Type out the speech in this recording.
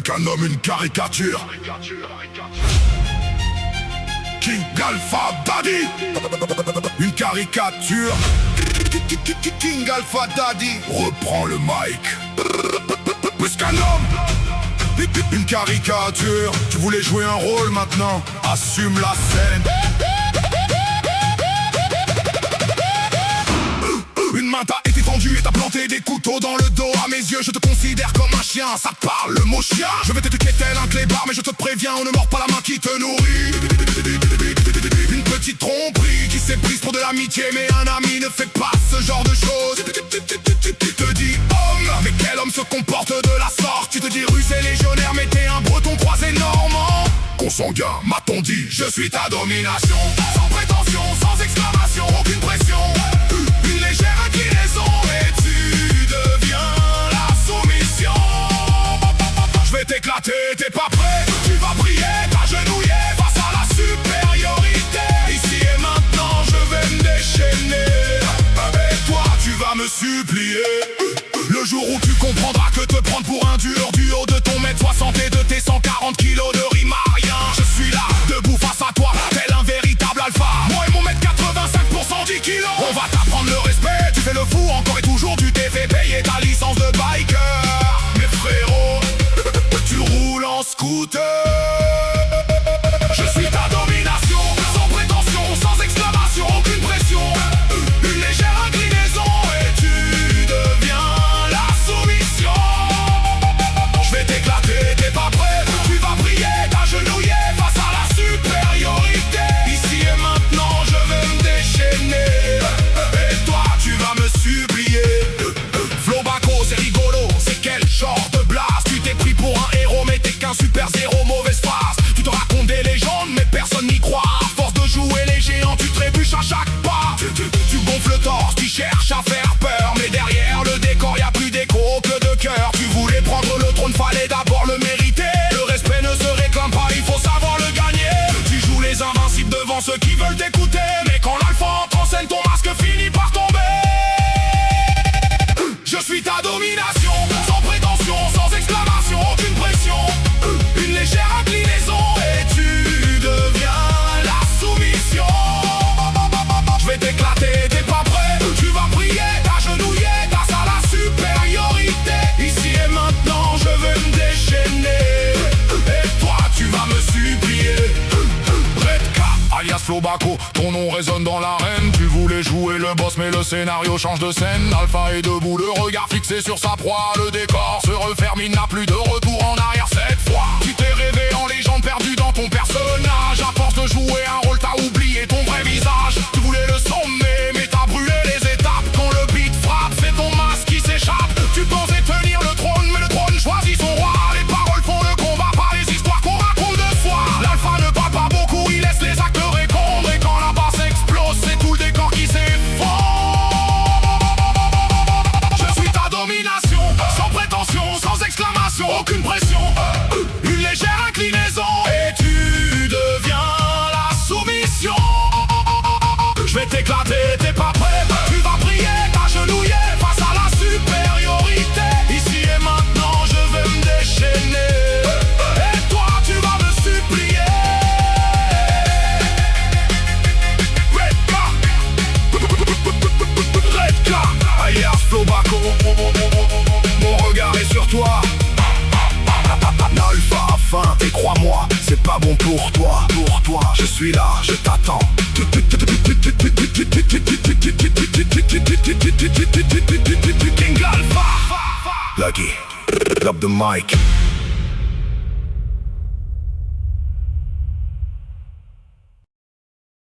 qu'un homme, une caricature. King Alpha Daddy, une caricature. King Alpha Daddy reprend le mic. Plus qu'un homme, une caricature. Tu voulais jouer un rôle, maintenant assume la scène. Une main t'a été tendue et t'as planté des couteaux dans le dos. À mes yeux je te considère comme un chien, ça te parle le mot chien. Je vais t'éduquer tel un clébard, mais je te préviens, on ne mord pas la main qui te nourrit. Une petite tromperie qui s'est prise pour de l'amitié, mais un ami ne fait pas ce genre de choses. Tu te dis homme, mais quel homme se comporte de la sorte? Tu te dis russe et légionnaire, mais t'es un breton croisé normand. Consanguin, m'a-t-on dit, je suis ta domination. Sans prétention, sans exclamation, aucune pression. Une légère inclinaison et tu deviens la soumission. Je vais t'éclater, t'es pas prêt? Tu vas prier, t'agenouiller face à la supériorité. Ici et maintenant, je vais me déchaîner. Et toi, tu vas me supplier. Le jour où tu comprendras que te prendre pour un dur du haut de ton mètre 60 et de tes 140 kilos de rime à rien. Je suis là, debout face à toi, tel un véritable alpha. Moi et mon mètre 85 pour 110 kilos. On va t'apprendre le respect, tu fais le fou encore et toujours. Tu t'es fait payer ta licence de biker. Mais frérot, tu roules en scooter. Je suis ta domination, sans prétention, sans exclamation, aucune pression. Une légère inclinaison et tu deviens la soumission. Je vais t'éclater, t'es pas prêt? Tu vas prier, t'agenouiller face à la supériorité. Ici et maintenant, je vais me déchaîner. Et toi, tu vas me supplier. Flow Baco, c'est rigolo, c'est quel genre de blast? Tu t'es pris pour un héros, mais t'es qu'un super zéro, mauvaise phrase. Tu te racontes des légendes, mais personne n'y croit. À force de jouer les géants, tu trébuches à chaque pas. Tu gonfles le torse, tu cherches à faire peur, mais derrière le décor, y'a plus d'écho que de cœur. Tu voulais prendre le trône, fallait d'abord le mériter. Le respect ne se réclame pas, il faut savoir le gagner. Tu joues les invincibles devant ceux qui veulent t'écouter, mais quand l'alpha entre en scène, ton masque finit par tomber. Je suis ta domination, sans prétention, sans exclamation, aucune pression. Une légère inclinaison et tu deviens la soumission. Je vais t'éclater, t'es pas prêt? Tu vas prier, t'agenouiller face à la supériorité. Ici et maintenant, je vais me déchaîner. Et toi, tu vas me supplier. Redka, alias Flow Baco, ton nom résonne dans l'arène. Tu voulais jouer le boss, mais le scénario change de scène. Alpha est debout, le regard fixé sur sa proie. Le décor se referme, il n'a plus de retour en arrière cette fois. Tu t'es rêvé en légende, perdu dans ton personnage. À force de jouer un rôle, t'as oublié ton vrai visage. Tu voulais le sommet, mais t'as brûlé les étapes. Quand le beat frappe, c'est ton masque qui s'échappe. Tu pensais tenir le trône, mais le trône choisit son roi. Les paroles font le combat, pas les histoires qu'on raconte de soi. L'alpha ne parle pas beaucoup, il laisse les acteurs répondre. Et quand la basse explose, c'est tout le décor qui s'effondre. Je suis ta domination, sans prétention, sans exclamation, aucune pression. Une légère inclinaison et tu deviens la soumission. Je vais t'éclater, t'es pas prêt? Tu vas prier, t'agenouiller face à la supériorité. Ici et maintenant, je vais me déchaîner. Et toi, tu vas me supplier. Redka, Redka, alias Flow Baco. Mon regard est sur toi. Alpha a faim, et crois-moi, c'est pas bon pour toi. Pour toi, je suis là, je t'attends. King Alpha, Lucky, drop the mic.